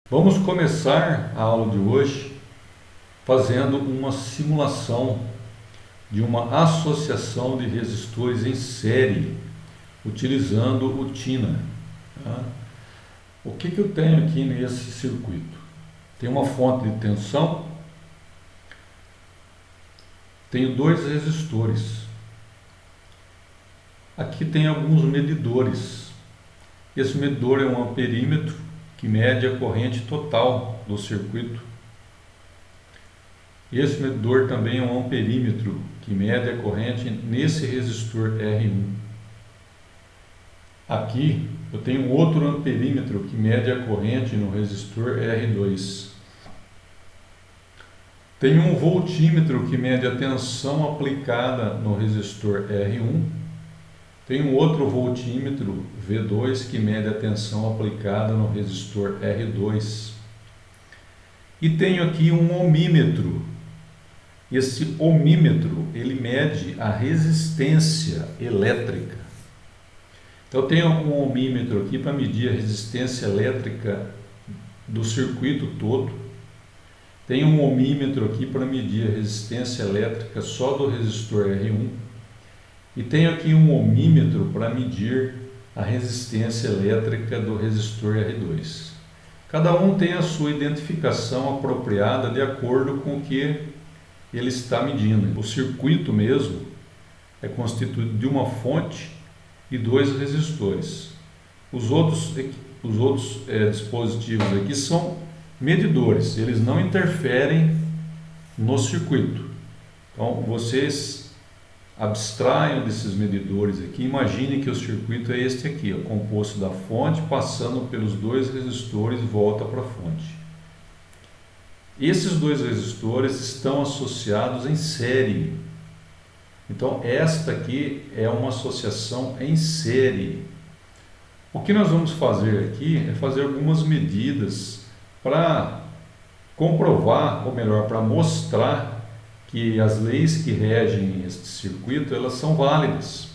Vamos começar a aula de hoje fazendo uma simulação de uma associação de resistores em série, utilizando o TINA. Tá? O que eu tenho aqui nesse circuito? Tem uma fonte de tensão, tenho dois resistores. Aqui tem alguns medidores. Esse medidor é um amperímetro que mede a corrente total do circuito. Esse medidor também é um amperímetro que mede a corrente nesse resistor R1. Aqui eu tenho um outro amperímetro que mede a corrente no resistor R2. Tenho um voltímetro que mede a tensão aplicada no resistor R1. Tem um outro voltímetro V2 que mede a tensão aplicada no resistor R2. E tenho aqui um ohmímetro. Esse ohmímetro, ele mede a resistência elétrica. Então eu tenho um ohmímetro aqui para medir a resistência elétrica do circuito todo. Tenho um ohmímetro aqui para medir a resistência elétrica só do resistor R1. E tenho aqui um ohmímetro para medir a resistência elétrica do resistor R2. Cada um tem a sua identificação apropriada de acordo com o que ele está medindo. O circuito mesmo é constituído de uma fonte e dois resistores. Os outros dispositivos aqui são medidores, eles não interferem no circuito. Então vocês abstraiam desses medidores aqui, imagine que o circuito é este aqui, ó, composto da fonte, passando pelos dois resistores, volta para a fonte. Esses dois resistores estão associados em série. Então esta aqui é uma associação em série. O que nós vamos fazer aqui é fazer algumas medidas para comprovar, ou melhor, para mostrar que as leis que regem este circuito, elas são válidas.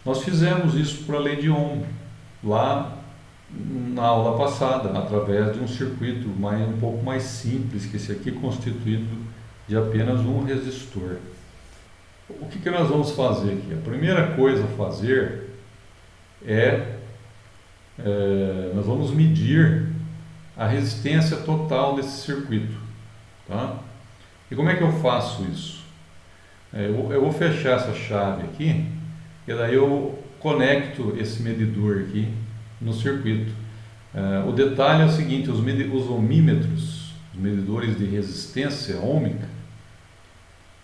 Nós fizemos isso para a lei de Ohm, lá na aula passada, através de um circuito um pouco mais simples, que esse aqui, constituído de apenas um resistor. O que nós vamos fazer aqui? A primeira coisa a fazer nós vamos medir a resistência total desse circuito. Tá? E como é que eu faço isso? Eu vou fechar essa chave aqui e daí eu conecto esse medidor aqui no circuito. O detalhe é o seguinte: os ohmímetros, os medidores de resistência ôhmica,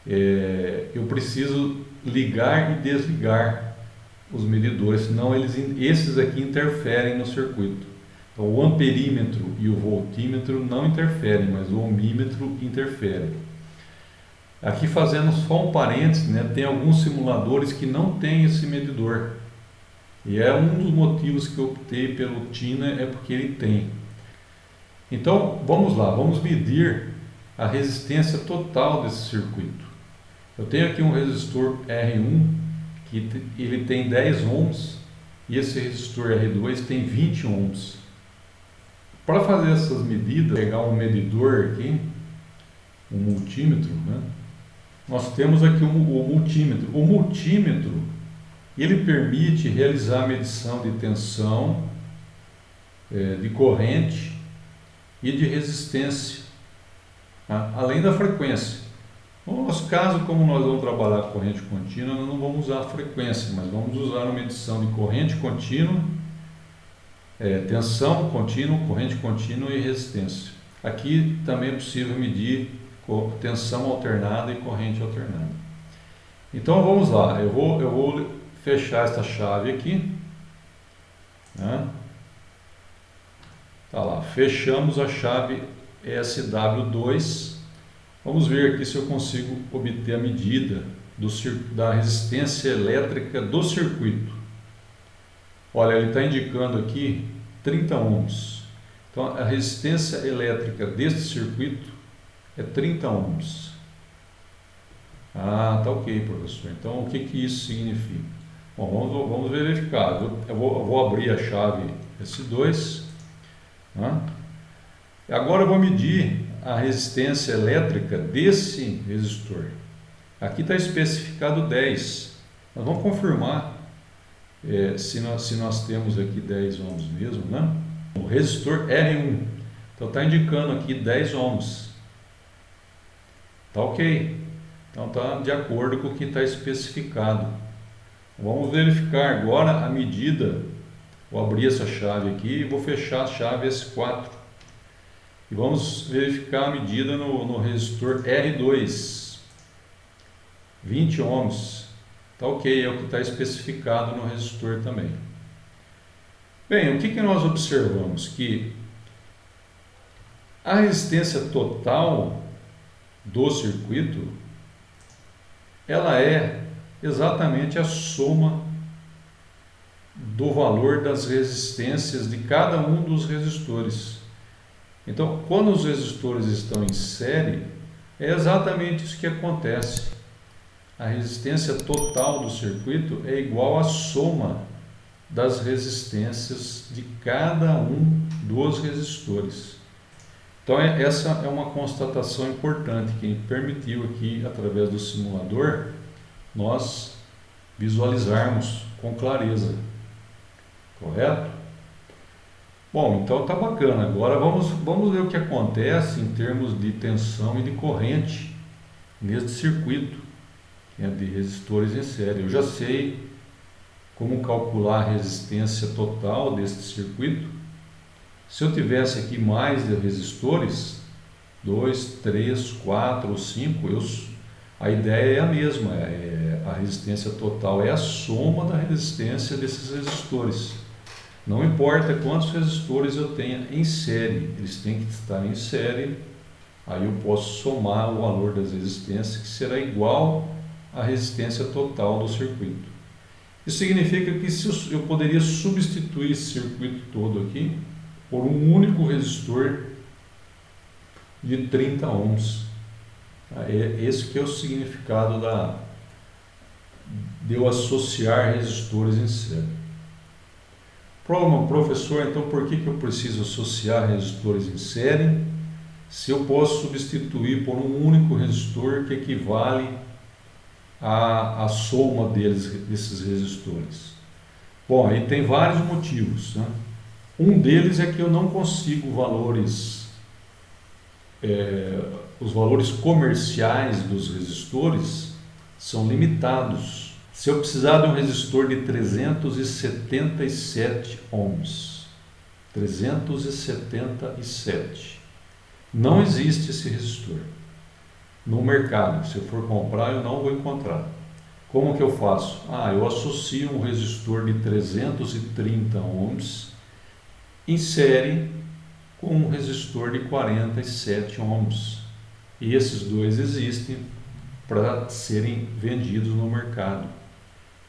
eu preciso ligar e desligar os medidores, senão esses aqui interferem no circuito. Então, o amperímetro e o voltímetro não interferem, mas o ohmímetro interfere. Aqui, fazendo só um parênteses, né, tem alguns simuladores que não tem esse medidor. E é um dos motivos que eu optei pelo TINA, é porque ele tem. Então, vamos lá, vamos medir a resistência total desse circuito. Eu tenho aqui um resistor R1, que ele tem 10 ohms, e esse resistor R2 tem 20 ohms. Para fazer essas medidas, pegar um medidor aqui, um multímetro, né? Nós temos aqui o multímetro. O multímetro, ele permite realizar a medição de tensão, de corrente e de resistência, tá? Além da frequência. No nosso caso, como nós vamos trabalhar com corrente contínua, nós não vamos usar a frequência, mas vamos usar a medição de corrente contínua, tensão contínua, corrente contínua e resistência. Aqui também é possível medir tensão alternada e corrente alternada. Então vamos lá, eu vou fechar esta chave aqui, né? Tá lá, fechamos a chave SW2. Vamos ver aqui se eu consigo obter a medida da resistência elétrica do circuito. Olha, ele está indicando aqui 30 ohms. Então a resistência elétrica deste circuito é 30 ohms. Ah, tá ok, professor. Então o que isso significa? Bom, vamos verificar. Eu vou abrir a chave S2. Né? Agora eu vou medir a resistência elétrica desse resistor. Aqui está especificado 10. Nós vamos confirmar se nós temos aqui 10 ohms mesmo, né? O resistor R1. Então está indicando aqui 10 ohms. Tá ok. Então está de acordo com o que está especificado. Vamos verificar agora a medida. Vou abrir essa chave aqui e vou fechar a chave S4. E vamos verificar a medida no resistor R2. 20 ohms. Está ok, é o que está especificado no resistor também. Bem, o que nós observamos? Que a resistência total do circuito, ela é exatamente a soma do valor das resistências de cada um dos resistores. Então, quando os resistores estão em série, é exatamente isso que acontece. A resistência total do circuito é igual à soma das resistências de cada um dos resistores. Então, essa é uma constatação importante que permitiu aqui, através do simulador, nós visualizarmos com clareza. Correto? Bom, então tá bacana. Agora vamos ver o que acontece em termos de tensão e de corrente neste circuito, que é de resistores em série. Eu já sei como calcular a resistência total deste circuito. Se eu tivesse aqui mais de resistores, 2, 3, 4 ou 5, a ideia é a mesma. A resistência total é a soma da resistência desses resistores. Não importa quantos resistores eu tenha em série, eles têm que estar em série. Aí eu posso somar o valor das resistências, que será igual à resistência total do circuito. Isso significa que eu poderia substituir esse circuito todo aqui por um único resistor de 30 ohms. Esse que é o significado de eu associar resistores em série. Professor, então por que eu preciso associar resistores em série se eu posso substituir por um único resistor que equivale à soma desses resistores? Bom, aí tem vários motivos, né? Um deles é que eu não consigo os valores comerciais dos resistores são limitados. Se eu precisar de um resistor de 377 ohms, 377, não existe esse resistor no mercado. Se eu for comprar, eu não vou encontrar. Como que eu faço? Eu associo um resistor de 330 ohms em série com um resistor de 47 ohms. E esses dois existem para serem vendidos no mercado.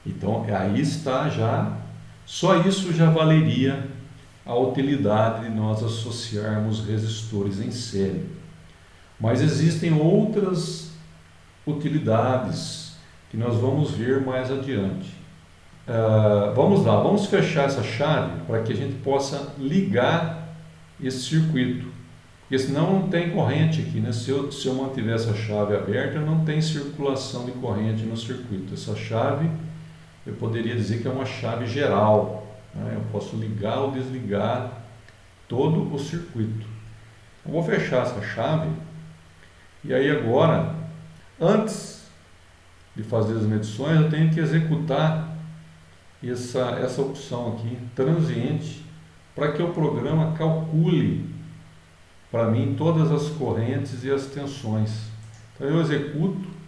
Então, aí está já, só isso já valeria a utilidade de nós associarmos resistores em série. Mas existem outras utilidades que nós vamos ver mais adiante. Vamos lá, vamos fechar essa chave para que a gente possa ligar esse circuito. Porque senão não tem corrente aqui, né? Se eu mantiver essa chave aberta, não tem circulação de corrente no circuito. Essa chave, eu poderia dizer que é uma chave geral, né? Eu posso ligar ou desligar todo o circuito. Eu vou fechar essa chave e aí agora, antes de fazer as medições, eu tenho que executar essa opção aqui, transiente, para que o programa calcule para mim todas as correntes e as tensões. Então eu executo,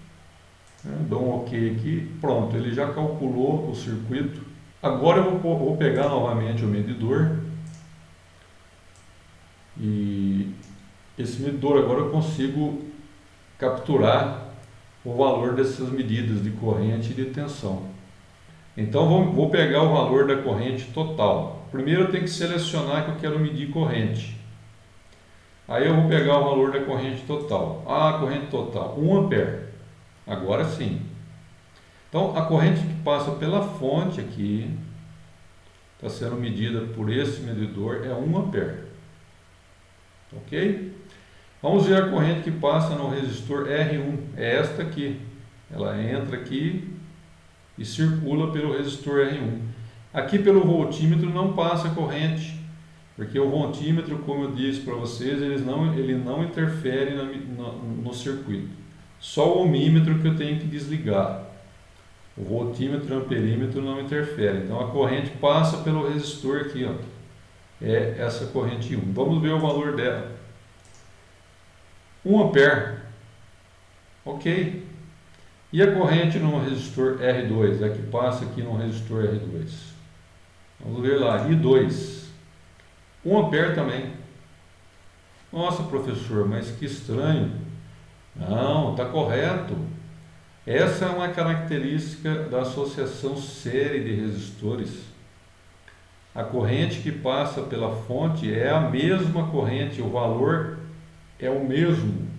dou um OK aqui, pronto, ele já calculou o circuito. Agora eu vou pegar novamente o medidor e esse medidor agora eu consigo capturar o valor dessas medidas de corrente e de tensão. Então vou pegar o valor da corrente total. Primeiro eu tenho que selecionar que eu quero medir corrente. Aí eu vou pegar o valor da corrente total. A corrente total, 1 ampere. Agora sim. Então a corrente que passa pela fonte aqui, está sendo medida por esse medidor, é 1 ampere. ok? Vamos ver a corrente que passa no resistor R1, é esta aqui. Ela entra aqui e circula pelo resistor R1. Aqui pelo voltímetro não passa corrente, porque o voltímetro, como eu disse para vocês, ele não interfere no circuito. Só o ohmímetro que eu tenho que desligar. O voltímetro e o amperímetro não interferem. Então a corrente passa pelo resistor aqui, ó. É essa corrente 1. Vamos ver o valor dela. 1 ampere. Ok. E a corrente no resistor R2, é que passa aqui no resistor R2. Vamos ver lá, I2. 1 ampere também. Nossa, professor, mas que estranho. Não, está correto. Essa é uma característica da associação série de resistores. A corrente que passa pela fonte é a mesma corrente, o valor é o mesmo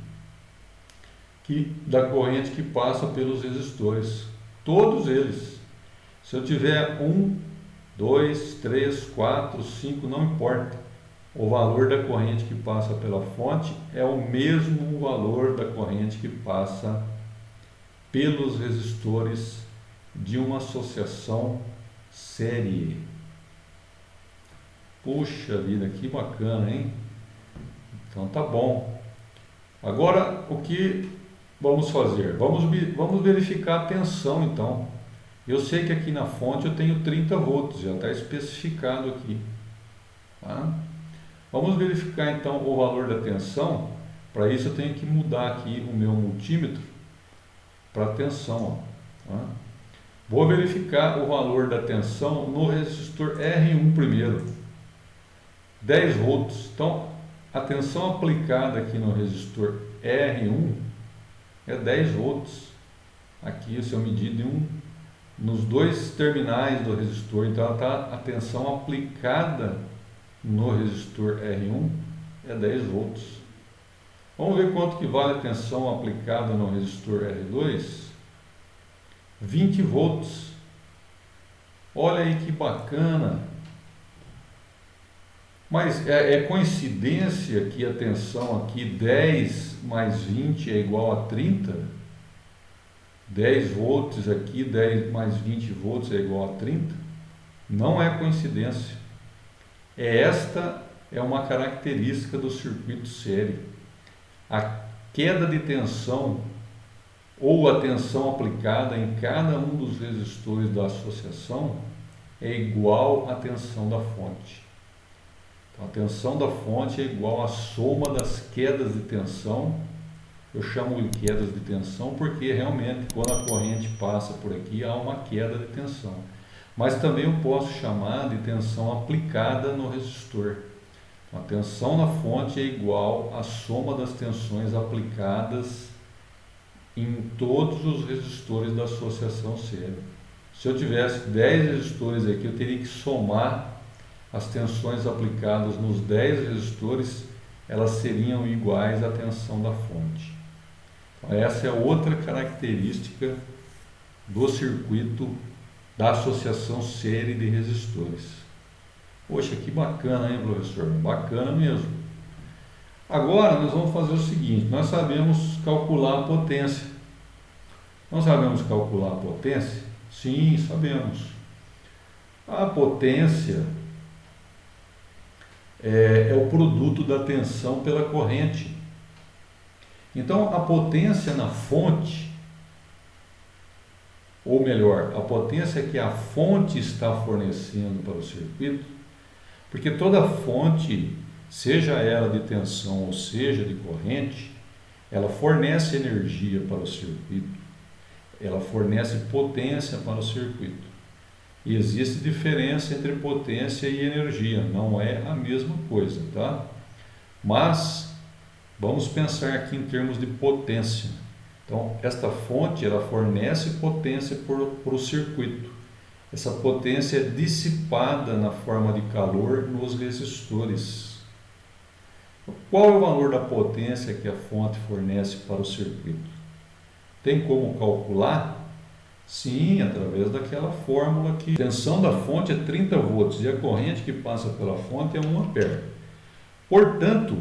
da corrente que passa pelos resistores. Todos eles. Se eu tiver 1, 2, 3, 4, 5, não importa. O valor da corrente que passa pela fonte é o mesmo valor da corrente que passa pelos resistores de uma associação série. Puxa vida, que bacana, hein? Então tá bom. Agora, o que vamos fazer? Vamos verificar a tensão, então. Eu sei que aqui na fonte eu tenho 30 volts, já está especificado aqui. Tá? Vamos verificar, então, o valor da tensão. Para isso eu tenho que mudar aqui o meu multímetro para tensão. Ó. Tá? Vou verificar o valor da tensão no resistor R1 primeiro. 10 volts. Então, a tensão aplicada aqui no resistor R1 é 10 volts. Aqui, se eu medir nos dois terminais do resistor, então a tensão aplicada no resistor R1 é 10 volts. Vamos ver quanto que vale a tensão aplicada no resistor R2? 20 volts. Olha aí que bacana. Mas é coincidência que a tensão aqui 10 mais 20 é igual a 30? 10 volts aqui, 10 mais 20 volts é igual a 30? Não é coincidência. Esta é uma característica do circuito série. A queda de tensão ou a tensão aplicada em cada um dos resistores da associação é igual à tensão da fonte. Então, a tensão da fonte é igual à soma das quedas de tensão. Eu chamo de quedas de tensão porque realmente quando a corrente passa por aqui há uma queda de tensão. Mas também eu posso chamar de tensão aplicada no resistor. Então, a tensão na fonte é igual à soma das tensões aplicadas em todos os resistores da associação série. Se eu tivesse 10 resistores aqui, eu teria que somar as tensões aplicadas nos 10 resistores, elas seriam iguais à tensão da fonte. Então, essa é outra característica do circuito da associação série de resistores. Poxa, que bacana, hein, professor? Bacana mesmo. Agora nós vamos fazer o seguinte, nós sabemos calcular a potência. Nós sabemos calcular a potência? Sim, sabemos. A potência é o produto da tensão pela corrente. Então, a potência na fonte, ou melhor, a potência que a fonte está fornecendo para o circuito, porque toda fonte, seja ela de tensão ou seja de corrente, ela fornece energia para o circuito, ela fornece potência para o circuito. E existe diferença entre potência e energia, não é a mesma coisa, tá? Mas vamos pensar aqui em termos de potência. Então, esta fonte ela fornece potência para o circuito. Essa potência é dissipada na forma de calor nos resistores. Qual é o valor da potência que a fonte fornece para o circuito? Tem como calcular? Sim, através daquela fórmula que a tensão da fonte é 30 volts e a corrente que passa pela fonte é 1 ampere. Portanto,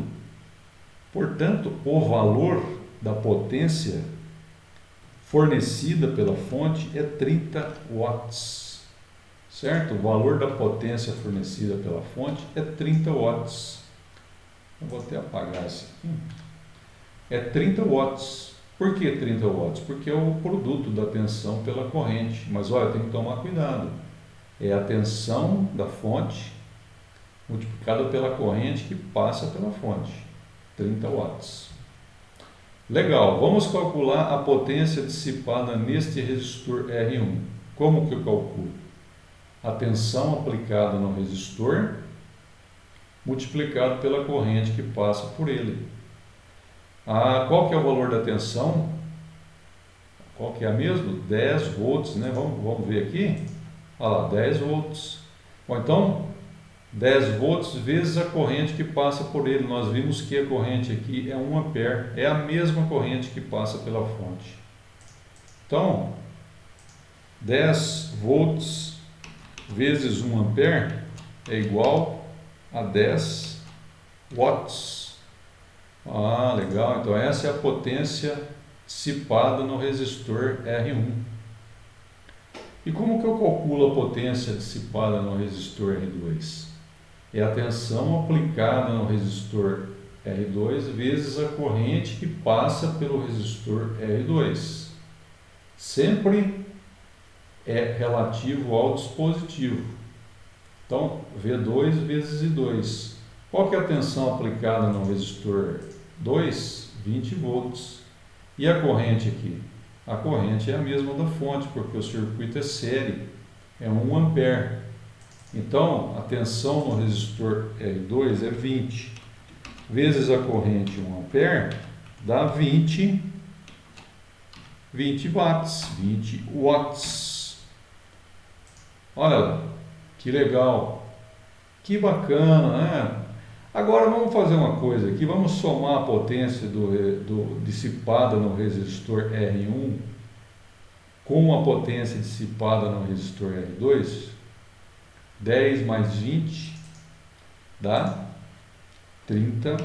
Portanto, o valor da potência fornecida pela fonte é 30 watts, certo? O valor da potência fornecida pela fonte é 30 watts. Eu vou até apagar isso aqui. É 30 watts. Por que 30 watts? Porque é o produto da tensão pela corrente. Mas olha, tem que tomar cuidado. É a tensão da fonte multiplicada pela corrente que passa pela fonte. 30 watts. Legal, vamos calcular a potência dissipada neste resistor R1. Como que eu calculo? A tensão aplicada no resistor multiplicado pela corrente que passa por ele. Qual que é o valor da tensão? Qual que é a mesma? 10 volts, né? Vamos ver aqui. Olha lá, 10 volts. Bom, então, 10 volts vezes a corrente que passa por ele. Nós vimos que a corrente aqui é 1 ampere. É a mesma corrente que passa pela fonte. Então, 10 volts vezes 1 ampere é igual a 10 watts. Legal. Então, essa é a potência dissipada no resistor R1. E como que eu calculo a potência dissipada no resistor R2? É a tensão aplicada no resistor R2 vezes a corrente que passa pelo resistor R2. Sempre é relativo ao dispositivo. Então, V2 vezes I2. Qual que é a tensão aplicada no resistor 2? 20 volts. E a corrente aqui? A corrente é a mesma da fonte, porque o circuito é série, é 1 ampere. Então, a tensão no resistor R2 é 20, vezes a corrente 1 ampere, dá 20 watts, 20 watts. Olha lá, que legal, que bacana, né? Agora vamos fazer uma coisa aqui, vamos somar a potência dissipada no resistor R1 com a potência dissipada no resistor R2. 10 mais 20 dá 30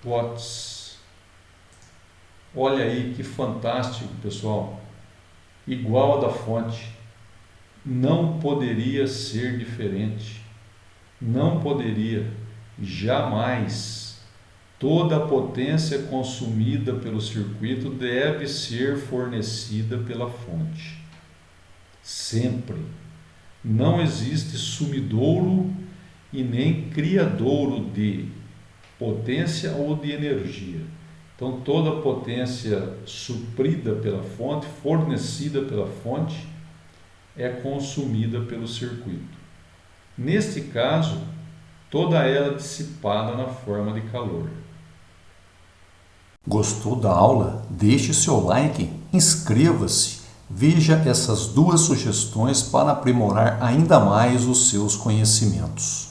watts. Olha aí que fantástico, pessoal. Igual a da fonte. Não poderia ser diferente. Não poderia. Jamais. Toda a potência consumida pelo circuito deve ser fornecida pela fonte. Sempre. Não existe sumidouro e nem criadouro de potência ou de energia. Então, toda a potência suprida pela fonte, fornecida pela fonte, é consumida pelo circuito. Neste caso, toda ela dissipada na forma de calor. Gostou da aula? Deixe seu like, inscreva-se. Veja essas duas sugestões para aprimorar ainda mais os seus conhecimentos.